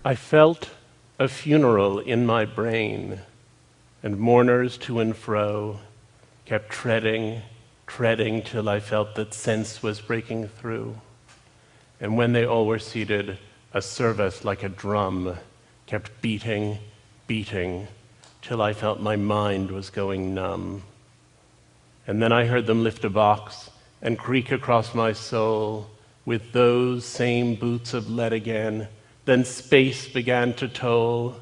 I felt a funeral in my brain, and mourners to and fro kept treading till I felt that sense was breaking through. And when they all were seated, a service like a drum kept beating, till I felt my mind was going numb. And then I heard them lift a box and creak across my soul with those same boots of lead again. Then space began to toll,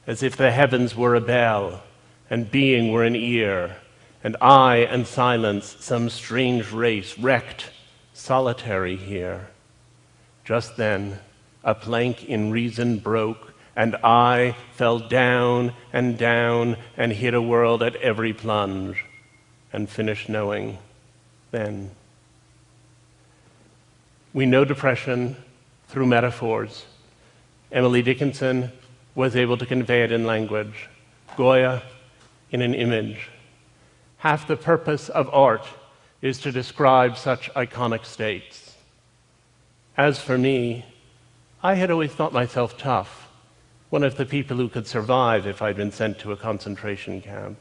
as if the heavens were a bell and being were an ear, and I and silence some strange race wrecked, solitary here. Just then a plank in reason broke, and I fell down and hit a world at every plunge, and finished knowing then. We know depression through metaphors. Emily Dickinson was able to convey it in language, Goya in an image. Half the purpose of art is to describe such iconic states. As for me, I had always thought myself tough, one of the people who could survive if I'd been sent to a concentration camp.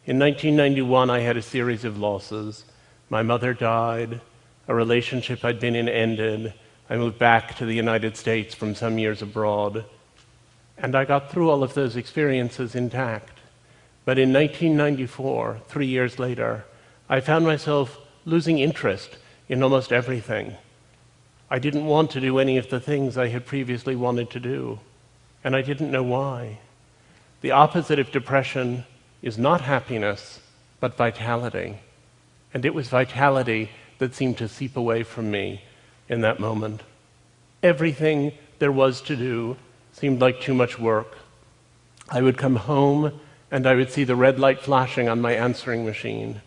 In 1991, I had a series of losses. My mother died, a relationship I'd been in ended, I moved back to the United States from some years abroad, and I got through all of those experiences intact. But in 1994, 3 years later, I found myself losing interest in almost everything. I didn't want to do any of the things I had previously wanted to do, and I didn't know why. The opposite of depression is not happiness, but vitality. And it was vitality that seemed to seep away from me in that moment. Everything there was to do seemed like too much work. I would come home and I would see the red light flashing on my answering machine.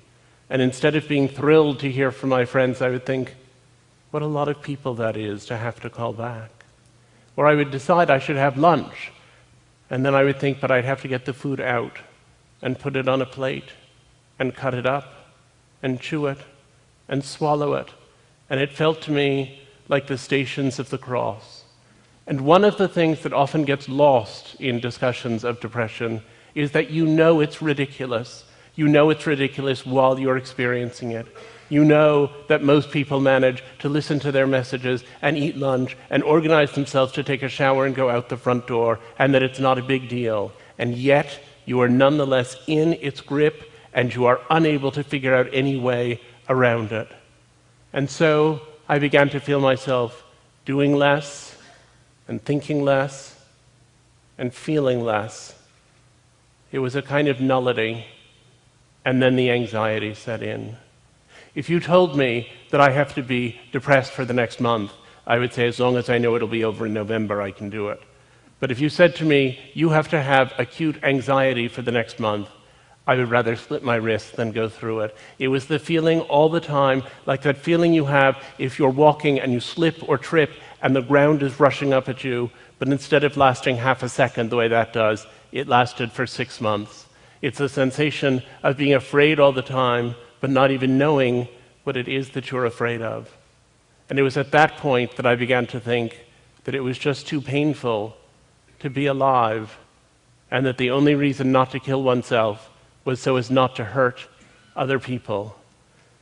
And instead of being thrilled to hear from my friends, I would think, what a lot of people that is to have to call back. Or I would decide I should have lunch, and then I would think, but I'd have to get the food out and put it on a plate and cut it up and chew it and swallow it. And it felt to me like the Stations of the Cross. And one of the things that often gets lost in discussions of depression is that you know it's ridiculous. You know it's ridiculous while you're experiencing it. You know that most people manage to listen to their messages and eat lunch and organize themselves to take a shower and go out the front door, and that it's not a big deal. And yet, you are nonetheless in its grip, and you are unable to figure out any way around it. And so I began to feel myself doing less, and thinking less, and feeling less. It was a kind of nullity, and then the anxiety set in. If you told me that I have to be depressed for the next month, I would say as long as I know it'll be over in November, I can do it. But if you said to me, you have to have acute anxiety for the next month, I would rather slit my wrist than go through it. It was the feeling all the time, like that feeling you have if you're walking and you slip or trip and the ground is rushing up at you, but instead of lasting half a second the way that does, it lasted for 6 months. It's a sensation of being afraid all the time, but not even knowing what it is that you're afraid of. And it was at that point that I began to think that it was just too painful to be alive, and that the only reason not to kill oneself was so as not to hurt other people.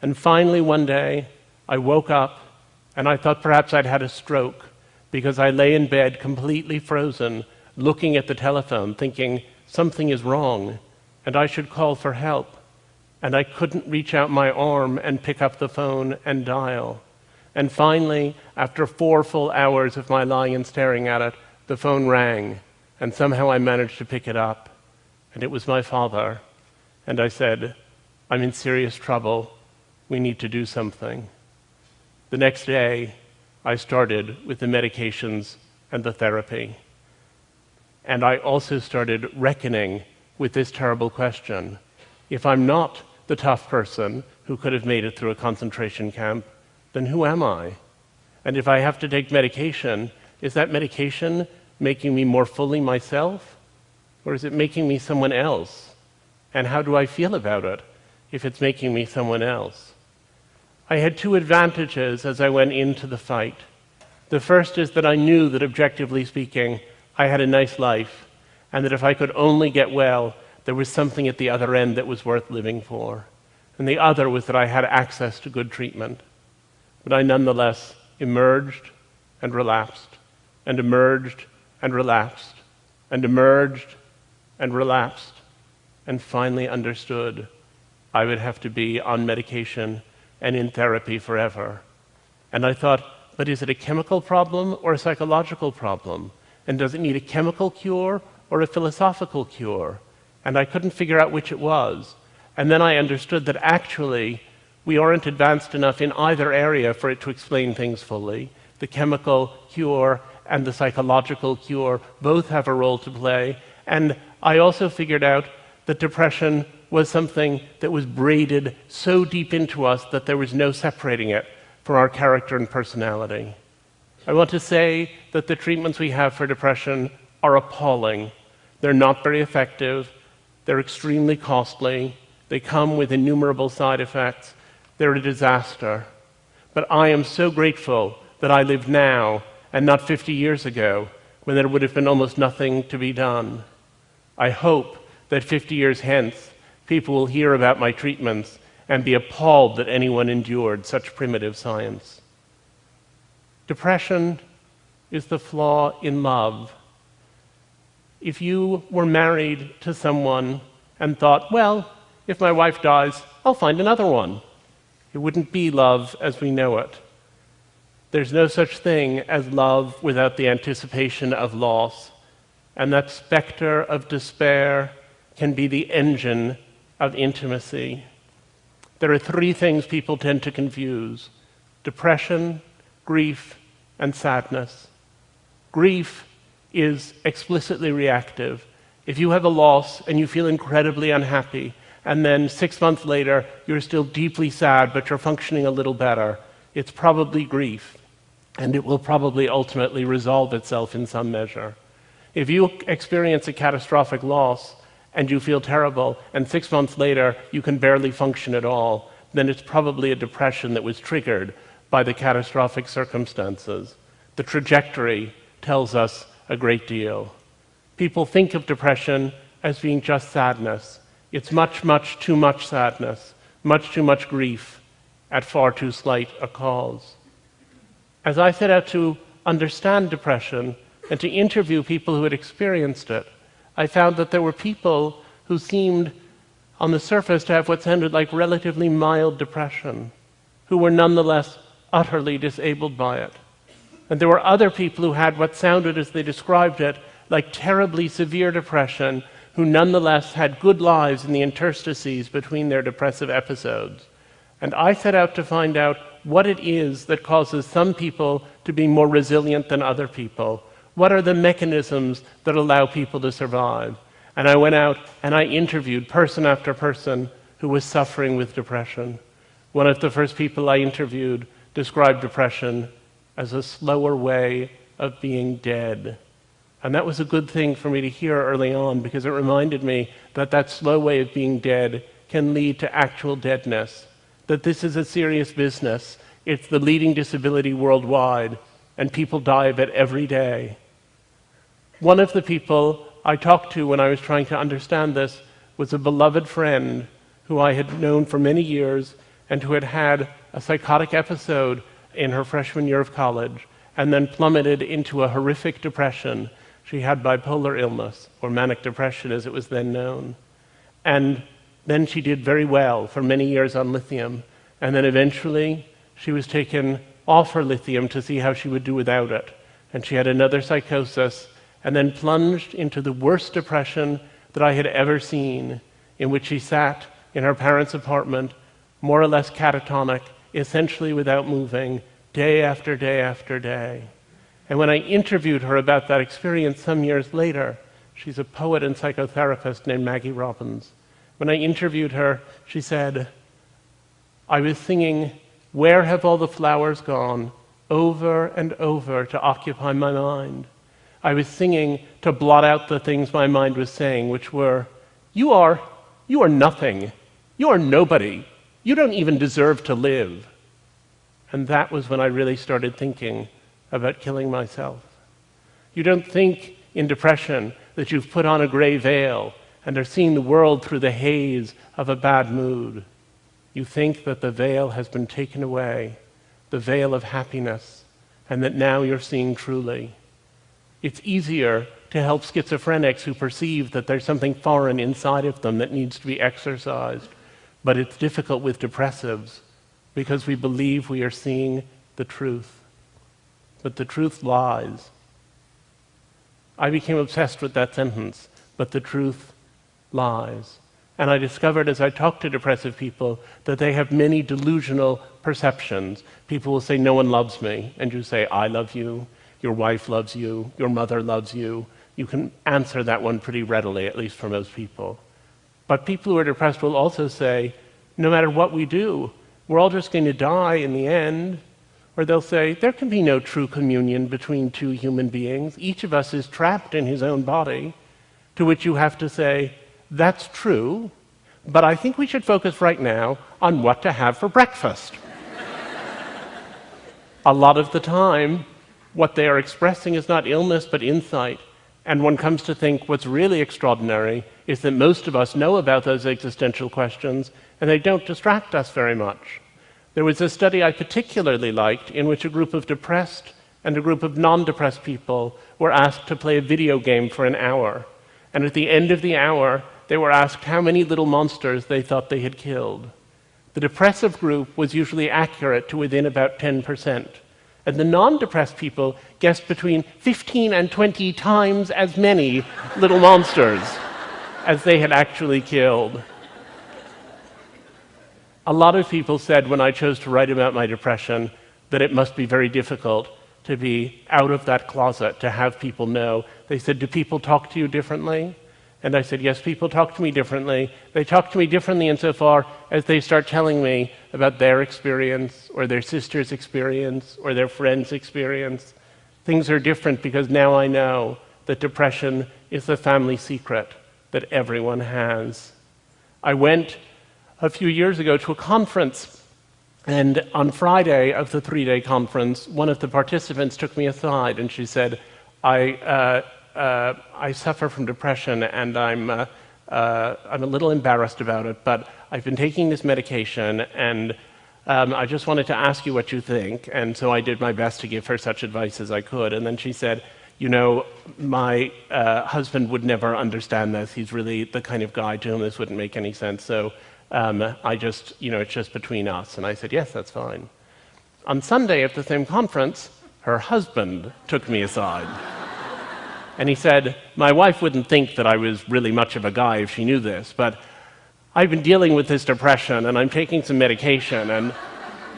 And finally one day, I woke up and I thought perhaps I'd had a stroke, because I lay in bed completely frozen, looking at the telephone, thinking something is wrong and I should call for help. And I couldn't reach out my arm and pick up the phone and dial. And finally, after 4 full hours of my lying and staring at it, the phone rang, and somehow I managed to pick it up. And it was my father. And I said, I'm in serious trouble. We need to do something. The next day, I started with the medications and the therapy. And I also started reckoning with this terrible question. If I'm not the tough person who could have made it through a concentration camp, then who am I? And if I have to take medication, is that medication making me more fully myself? Or is it making me someone else? And how do I feel about it if it's making me someone else? I had 2 advantages as I went into the fight. The first is that I knew that, objectively speaking, I had a nice life, and that if I could only get well, there was something at the other end that was worth living for. And the other was that I had access to good treatment. But I nonetheless emerged and relapsed, and emerged and relapsed, and emerged and relapsed, and finally understood I would have to be on medication and in therapy forever. And I thought, but is it a chemical problem or a psychological problem? And does it need a chemical cure or a philosophical cure? And I couldn't figure out which it was. And then I understood that actually we aren't advanced enough in either area for it to explain things fully. The chemical cure and the psychological cure both have a role to play. And I also figured out that depression was something that was braided so deep into us that there was no separating it from our character and personality. I want to say that the treatments we have for depression are appalling. They're not very effective. They're extremely costly. They come with innumerable side effects. They're a disaster. But I am so grateful that I live now and not 50 years ago, when there would have been almost nothing to be done. I hope that 50 years hence, people will hear about my treatments and be appalled that anyone endured such primitive science. Depression is the flaw in love. If you were married to someone and thought, well, if my wife dies, I'll find another one, it wouldn't be love as we know it. There's no such thing as love without the anticipation of loss, and that specter of despair can be the engine of intimacy. There are three things people tend to confuse: depression, grief, and sadness. Grief is explicitly reactive. If you have a loss and you feel incredibly unhappy, and then 6 months later you're still deeply sad but you're functioning a little better, it's probably grief, and it will probably ultimately resolve itself in some measure. If you experience a catastrophic loss and you feel terrible, and 6 months later you can barely function at all, then it's probably a depression that was triggered by the catastrophic circumstances. The trajectory tells us a great deal. People think of depression as being just sadness. It's much, much too much sadness, much too much grief at far too slight a cause. As I set out to understand depression and to interview people who had experienced it, I found that there were people who seemed, on the surface, to have what sounded like relatively mild depression, who were nonetheless utterly disabled by it. And there were other people who had what sounded, as they described it, like terribly severe depression, who nonetheless had good lives in the interstices between their depressive episodes. And I set out to find out what it is that causes some people to be more resilient than other people. What are the mechanisms that allow people to survive? And I went out and I interviewed person after person who was suffering with depression. One of the first people I interviewed described depression as a slower way of being dead. And that was a good thing for me to hear early on, because it reminded me that that slow way of being dead can lead to actual deadness, that this is a serious business. It's the leading disability worldwide, and people die of it every day. One of the people I talked to when I was trying to understand this was a beloved friend who I had known for many years and who had had a psychotic episode in her freshman year of college and then plummeted into a horrific depression. She had bipolar illness, or manic depression as it was then known. And then she did very well for many years on lithium, and then eventually she was taken off her lithium to see how she would do without it. And she had another psychosis, and then plunged into the worst depression that I had ever seen, in which she sat in her parents' apartment, more or less catatonic, essentially without moving, day after day after day. And when I interviewed her about that experience some years later, she's a poet and psychotherapist named Maggie Robbins. When I interviewed her, she said, I was singing, "Where Have All the Flowers Gone?" over and over to occupy my mind. I was singing to blot out the things my mind was saying, which were, you are nothing. You are nobody. You don't even deserve to live. And that was when I really started thinking about killing myself. You don't think in depression that you've put on a gray veil and are seeing the world through the haze of a bad mood. You think that the veil has been taken away, the veil of happiness, and that now you're seeing truly. It's easier to help schizophrenics who perceive that there's something foreign inside of them that needs to be exorcised, but it's difficult with depressives because we believe we are seeing the truth. But the truth lies. I became obsessed with that sentence, but the truth lies. And I discovered as I talked to depressive people that they have many delusional perceptions. People will say, no one loves me. And you say, I love you. Your wife loves you. Your mother loves you. You can answer that one pretty readily, at least for most people. But people who are depressed will also say, no matter what we do, we're all just going to die in the end. Or they'll say, there can be no true communion between two human beings. Each of us is trapped in his own body. To which you have to say, that's true, but I think we should focus right now on what to have for breakfast. A lot of the time, what they are expressing is not illness, but insight. And one comes to think what's really extraordinary is that most of us know about those existential questions, and they don't distract us very much. There was a study I particularly liked in which a group of depressed and a group of non-depressed people were asked to play a video game for an hour. And at the end of the hour, they were asked how many little monsters they thought they had killed. The depressive group was usually accurate to within about 10%. And the non-depressed people guessed between 15 and 20 times as many little monsters as they had actually killed. A lot of people said when I chose to write about my depression that it must be very difficult to be out of that closet, to have people know. They said, do people talk to you differently? And I said, yes, people talk to me differently. They talk to me differently insofar as they start telling me about their experience or their sister's experience or their friend's experience. Things are different because now I know that depression is the family secret that everyone has. I went a few years ago to a conference, and on Friday of the 3-day conference, one of the participants took me aside and she said, I suffer from depression and I'm a little embarrassed about it, but I've been taking this medication and I just wanted to ask you what you think. And so I did my best to give her such advice as I could. And then she said, you know, my husband would never understand this. He's really the kind of guy to whom this wouldn't make any sense. So it's just between us. And I said, yes, that's fine. On Sunday at the same conference, her husband took me aside. And he said, my wife wouldn't think that I was really much of a guy if she knew this, but I've been dealing with this depression and I'm taking some medication and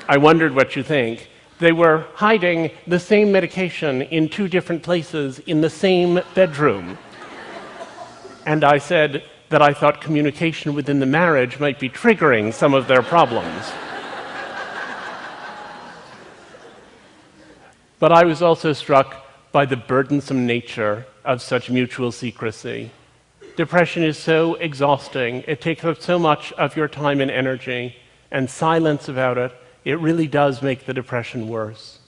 I wondered what you think. They were hiding the same medication in 2 different places in the same bedroom. And I said that I thought communication within the marriage might be triggering some of their problems. But I was also struck by the burdensome nature of such mutual secrecy. Depression is so exhausting. It takes up so much of your time and energy, and silence about it, it really does make the depression worse.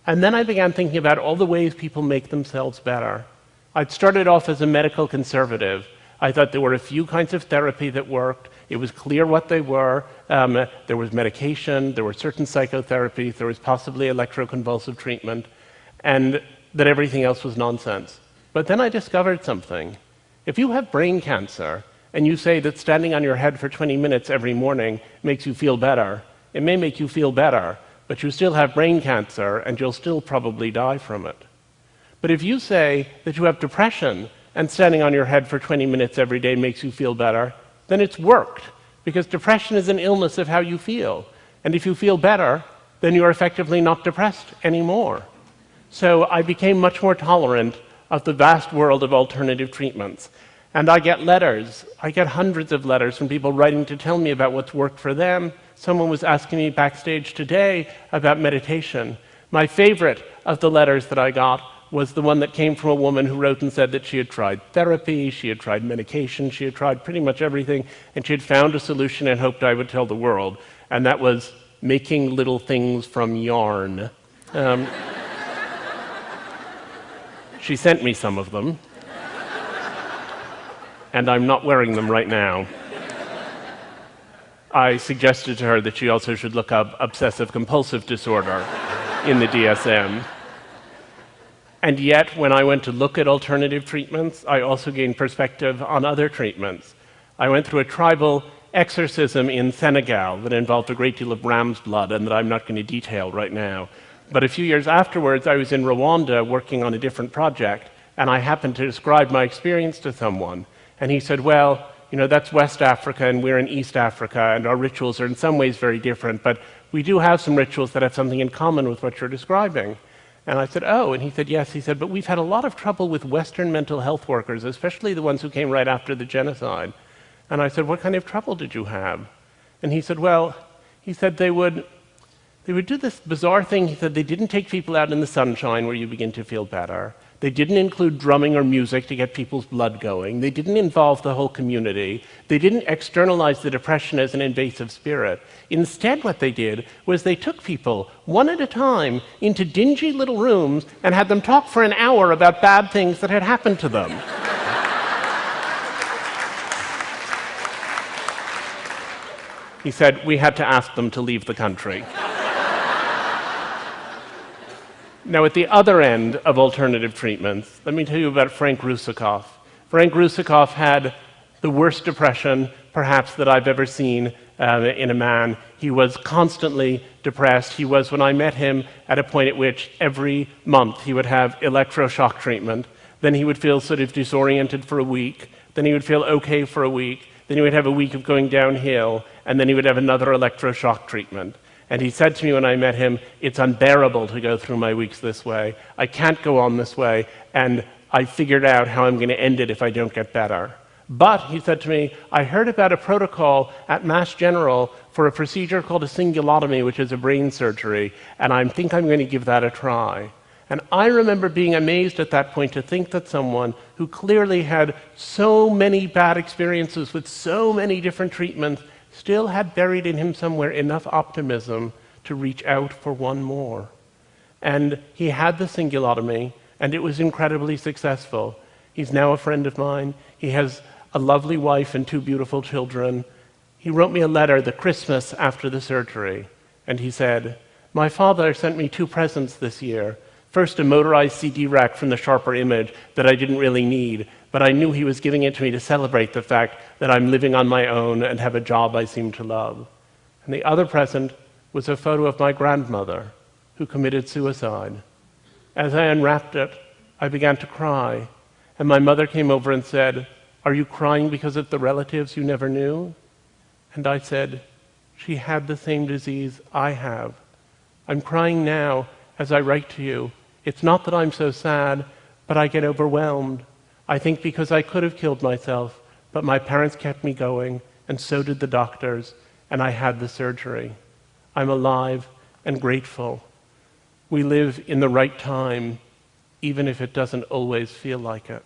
And then I began thinking about all the ways people make themselves better. I'd started off as a medical conservative. I thought there were a few kinds of therapy that worked. It was clear what they were. There was medication, there were certain psychotherapies, there was possibly electroconvulsive treatment, and that everything else was nonsense. But then I discovered something. If you have brain cancer and you say that standing on your head for 20 minutes every morning makes you feel better, it may make you feel better, but you still have brain cancer and you'll still probably die from it. But if you say that you have depression and standing on your head for 20 minutes every day makes you feel better, then it's worked, because depression is an illness of how you feel. And if you feel better, then you're effectively not depressed anymore. So I became much more tolerant of the vast world of alternative treatments. And I get letters. I get hundreds of letters from people writing to tell me about what's worked for them. Someone was asking me backstage today about meditation. My favorite of the letters that I got was the one that came from a woman who wrote and said that she had tried therapy, she had tried medication, she had tried pretty much everything, and she had found a solution and hoped I would tell the world. And that was making little things from yarn. She sent me some of them, and I'm not wearing them right now. I suggested to her that she also should look up obsessive-compulsive disorder in the DSM. And yet, when I went to look at alternative treatments, I also gained perspective on other treatments. I went through a tribal exorcism in Senegal that involved a great deal of ram's blood and that I'm not going to detail right now. But a few years afterwards, I was in Rwanda working on a different project, and I happened to describe my experience to someone. And he said, well, you know, that's West Africa and we're in East Africa, and our rituals are in some ways very different, but we do have some rituals that have something in common with what you're describing. And I said, oh, and he said, yes. He said, but we've had a lot of trouble with Western mental health workers, especially the ones who came right after the genocide. And I said, what kind of trouble did you have? And he said, well, he said they would do this bizarre thing. He said they didn't take people out in the sunshine where you begin to feel better. They didn't include drumming or music to get people's blood going. They didn't involve the whole community. They didn't externalize the depression as an invasive spirit. Instead, what they did was they took people, one at a time, into dingy little rooms and had them talk for an hour about bad things that had happened to them. He said, we had to ask them to leave the country. Now, at the other end of alternative treatments, let me tell you about Frank Russakoff. Frank Russakoff had the worst depression, perhaps, that I've ever seen in a man. He was constantly depressed. He was, when I met him, at a point at which every month he would have electroshock treatment. Then he would feel sort of disoriented for a week. Then he would feel okay for a week. Then he would have a week of going downhill. And then he would have another electroshock treatment. And he said to me when I met him, it's unbearable to go through my weeks this way. I can't go on this way, and I figured out how I'm going to end it if I don't get better. But, he said to me, I heard about a protocol at Mass General for a procedure called a cingulotomy, which is a brain surgery, and I think I'm going to give that a try. And I remember being amazed at that point to think that someone who clearly had so many bad experiences with so many different treatments still had buried in him somewhere enough optimism to reach out for one more. And he had the cingulotomy, and it was incredibly successful. He's now a friend of mine. He has a lovely wife and 2 beautiful children. He wrote me a letter the Christmas after the surgery, and he said, my father sent me 2 presents this year. First, a motorized CD rack from the Sharper Image that I didn't really need, but I knew he was giving it to me to celebrate the fact that I'm living on my own and have a job I seem to love. And the other present was a photo of my grandmother, who committed suicide. As I unwrapped it, I began to cry, and my mother came over and said, are you crying because of the relatives you never knew? And I said, she had the same disease I have. I'm crying now as I write to you. It's not that I'm so sad, but I get overwhelmed. I think because I could have killed myself, but my parents kept me going, and so did the doctors, and I had the surgery. I'm alive and grateful. We live in the right time, even if it doesn't always feel like it.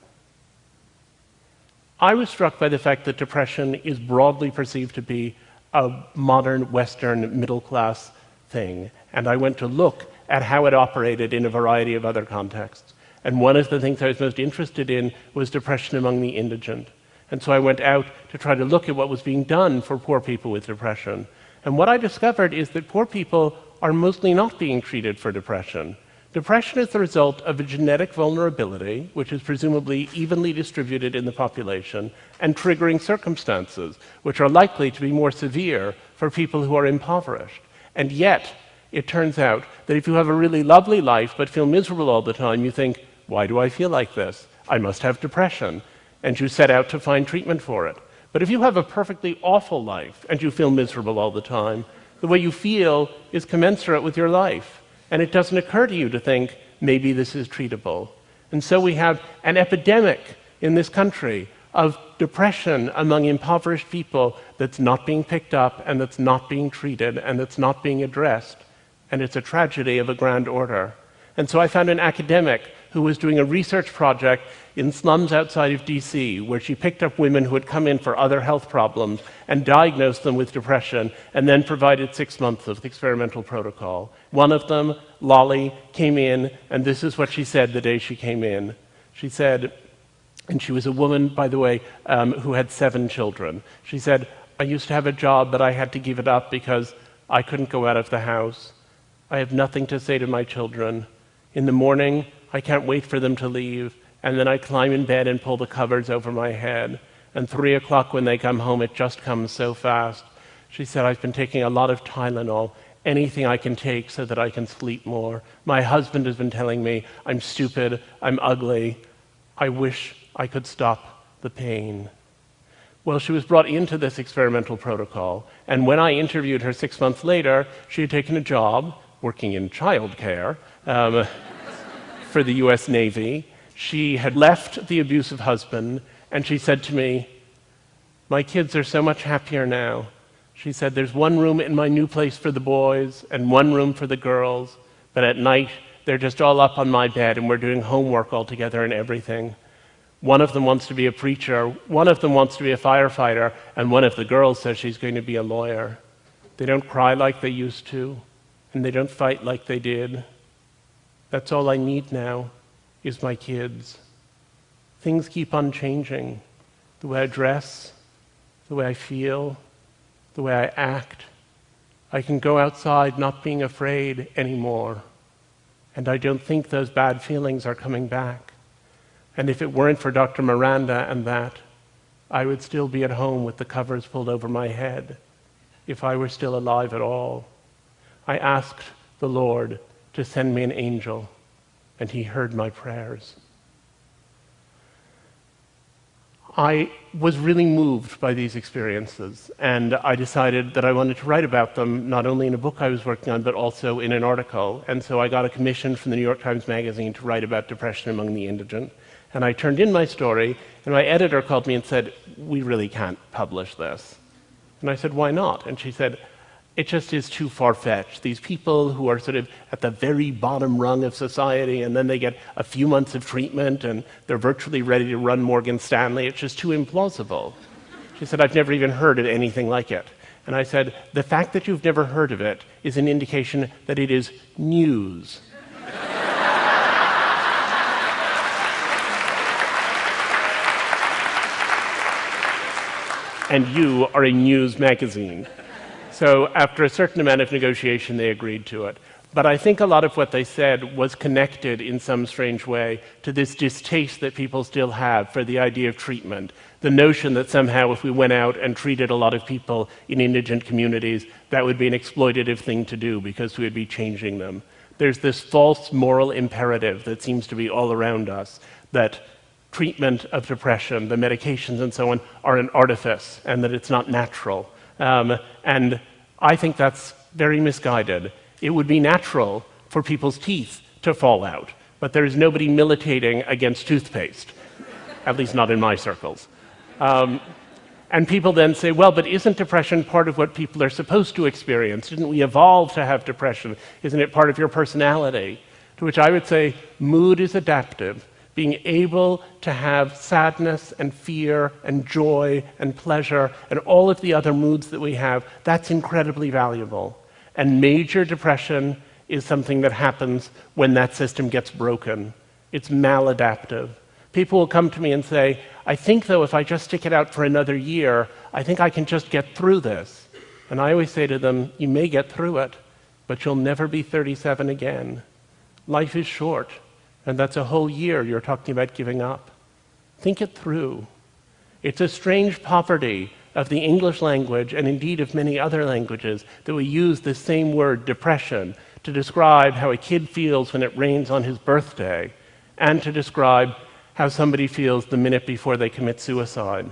I was struck by the fact that depression is broadly perceived to be a modern Western middle-class thing, and I went to look at how it operated in a variety of other contexts. And one of the things I was most interested in was depression among the indigent. And so I went out to try to look at what was being done for poor people with depression. And what I discovered is that poor people are mostly not being treated for depression. Depression is the result of a genetic vulnerability, which is presumably evenly distributed in the population, and triggering circumstances, which are likely to be more severe for people who are impoverished. And yet, it turns out that if you have a really lovely life but feel miserable all the time, you think, why do I feel like this? I must have depression. And you set out to find treatment for it. But if you have a perfectly awful life and you feel miserable all the time, the way you feel is commensurate with your life. And it doesn't occur to you to think, maybe this is treatable. And so we have an epidemic in this country of depression among impoverished people that's not being picked up and that's not being treated and that's not being addressed. And it's a tragedy of a grand order. And so I found an academic who was doing a research project in slums outside of DC, where she picked up women who had come in for other health problems and diagnosed them with depression, and then provided 6 months of the experimental protocol. One of them, Lolly, came in, and this is what she said the day she came in. She said, and she was a woman, by the way, who had 7 children. She said, "I used to have a job, but I had to give it up because I couldn't go out of the house. I have nothing to say to my children. In the morning, I can't wait for them to leave, and then I climb in bed and pull the covers over my head. And 3 o'clock when they come home, it just comes so fast." She said, "I've been taking a lot of Tylenol, anything I can take so that I can sleep more. My husband has been telling me I'm stupid, I'm ugly. I wish I could stop the pain." Well, she was brought into this experimental protocol, and when I interviewed her 6 months later, she had taken a job working in childcare for the US Navy. She had left the abusive husband, and she said to me, "My kids are so much happier now." She said, "There's one room in my new place for the boys and one room for the girls, but at night they're just all up on my bed and we're doing homework all together and everything. One of them wants to be a preacher, one of them wants to be a firefighter, and one of the girls says she's going to be a lawyer. They don't cry like they used to, and they don't fight like they did. That's all I need now, is my kids. Things keep on changing. The way I dress, the way I feel, the way I act. I can go outside not being afraid anymore, and I don't think those bad feelings are coming back. And if it weren't for Dr. Miranda and that, I would still be at home with the covers pulled over my head, if I were still alive at all. I asked the Lord to send me an angel, and he heard my prayers." I was really moved by these experiences, and I decided that I wanted to write about them, not only in a book I was working on, but also in an article. And so I got a commission from the New York Times Magazine to write about depression among the indigent. And I turned in my story, and my editor called me and said, "We really can't publish this." And I said, "Why not?" And she said, "It just is too far-fetched. These people who are sort of at the very bottom rung of society, and then they get a few months of treatment, and they're virtually ready to run Morgan Stanley. It's just too implausible." She said, "I've never even heard of anything like it." And I said, "The fact that you've never heard of it is an indication that it is news." And you are a news magazine. So after a certain amount of negotiation, they agreed to it. But I think a lot of what they said was connected in some strange way to this distaste that people still have for the idea of treatment, the notion that somehow if we went out and treated a lot of people in indigent communities, that would be an exploitative thing to do because we would be changing them. There's this false moral imperative that seems to be all around us, that treatment of depression, the medications and so on, are an artifice and that it's not natural. And I think that's very misguided. It would be natural for people's teeth to fall out, but there is nobody militating against toothpaste, at least not in my circles. And people then say, well, but isn't depression part of what people are supposed to experience? Didn't we evolve to have depression? Isn't it part of your personality? To which I would say, mood is adaptive. Being able to have sadness and fear and joy and pleasure and all of the other moods that we have, that's incredibly valuable. And major depression is something that happens when that system gets broken. It's maladaptive. People will come to me and say, I think, though, if I just stick it out for another year, I think I can just get through this. And I always say to them, you may get through it, but you'll never be 37 again. Life is short. And that's a whole year you're talking about giving up. Think it through. It's a strange poverty of the English language, and indeed of many other languages, that we use the same word, depression, to describe how a kid feels when it rains on his birthday, and to describe how somebody feels the minute before they commit suicide.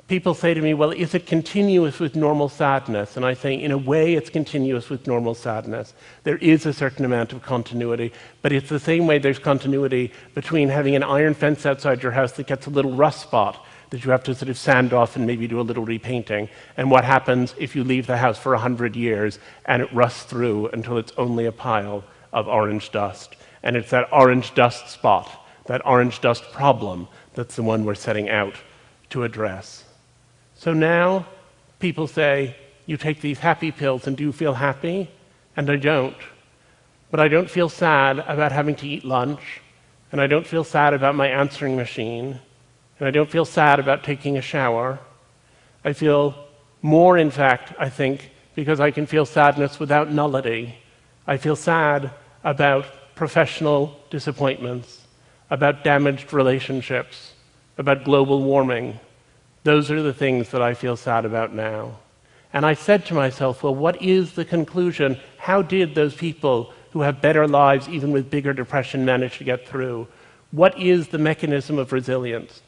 People say to me, well, is it continuous with normal sadness? And I say, in a way, it's continuous with normal sadness. There is a certain amount of continuity, but it's the same way there's continuity between having an iron fence outside your house that gets a little rust spot that you have to sort of sand off and maybe do a little repainting, and what happens if you leave the house for 100 years and it rusts through until it's only a pile of orange dust. And it's that orange dust spot, that orange dust problem, that's the one we're setting out to address. So now people say, you take these happy pills and do you feel happy? And I don't. But I don't feel sad about having to eat lunch, and I don't feel sad about my answering machine, and I don't feel sad about taking a shower. I feel more, in fact, I think, because I can feel sadness without nullity. I feel sad about professional disappointments, about damaged relationships, about global warming. Those are the things that I feel sad about now. And I said to myself, well, what is the conclusion? How did those people who have better lives, even with bigger depression, manage to get through? What is the mechanism of resilience?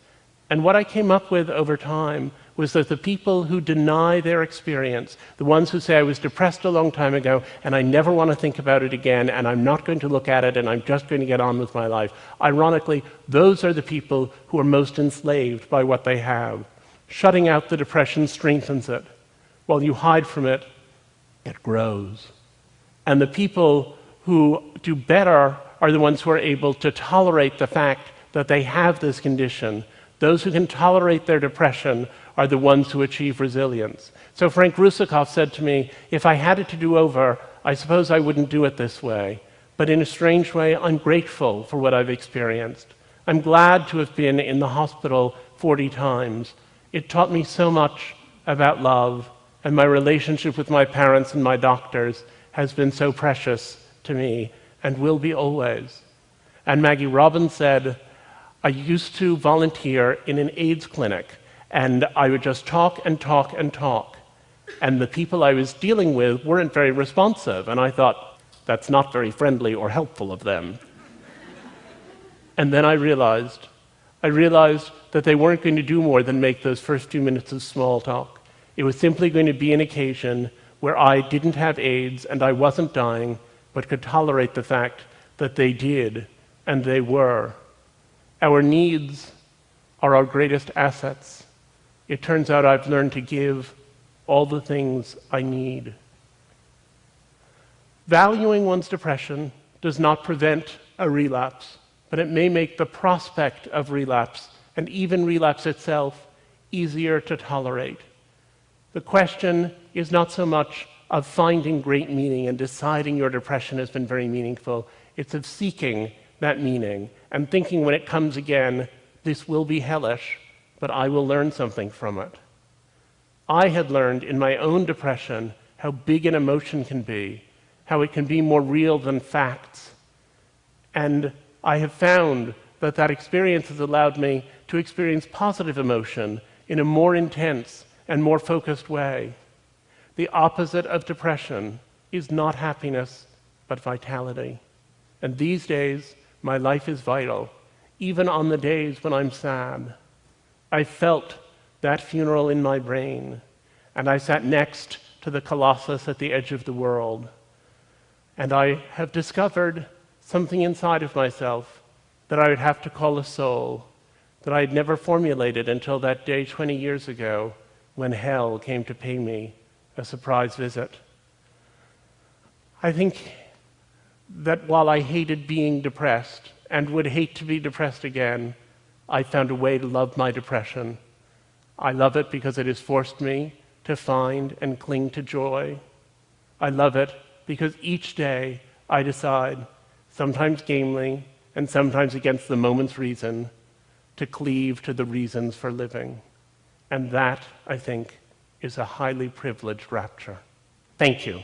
And what I came up with over time was that the people who deny their experience, the ones who say, I was depressed a long time ago, and I never want to think about it again, and I'm not going to look at it, and I'm just going to get on with my life. Ironically, those are the people who are most enslaved by what they have. Shutting out the depression strengthens it. While you hide from it, it grows. And the people who do better are the ones who are able to tolerate the fact that they have this condition. Those who can tolerate their depression are the ones who achieve resilience. So Frank Rusakov said to me, if I had it to do over, I suppose I wouldn't do it this way. But in a strange way, I'm grateful for what I've experienced. I'm glad to have been in the hospital 40 times. It taught me so much about love, and my relationship with my parents and my doctors has been so precious to me and will be always. And Maggie Robbins said, I used to volunteer in an AIDS clinic, and I would just talk and talk and talk. And the people I was dealing with weren't very responsive, and I thought, that's not very friendly or helpful of them. And then I realized that they weren't going to do more than make those first few minutes of small talk. It was simply going to be an occasion where I didn't have AIDS and I wasn't dying, but could tolerate the fact that they did, and they were. Our needs are our greatest assets. It turns out I've learned to give all the things I need. Valuing one's depression does not prevent a relapse, but it may make the prospect of relapse, and even relapse itself, easier to tolerate. The question is not so much of finding great meaning and deciding your depression has been very meaningful. It's of seeking that meaning and thinking when it comes again, this will be hellish, but I will learn something from it. I had learned in my own depression how big an emotion can be, how it can be more real than facts. And I have found that that experience has allowed me to experience positive emotion in a more intense and more focused way. The opposite of depression is not happiness, but vitality. And these days, my life is vital, even on the days when I'm sad. I felt that funeral in my brain, and I sat next to the Colossus at the edge of the world. And I have discovered something inside of myself that I would have to call a soul, that I had never formulated until that day 20 years ago when hell came to pay me a surprise visit. I think that while I hated being depressed and would hate to be depressed again, I found a way to love my depression. I love it because it has forced me to find and cling to joy. I love it because each day I decide, sometimes gamely and sometimes against the moment's reason, to cleave to the reasons for living. And that, I think, is a highly privileged rapture. Thank you.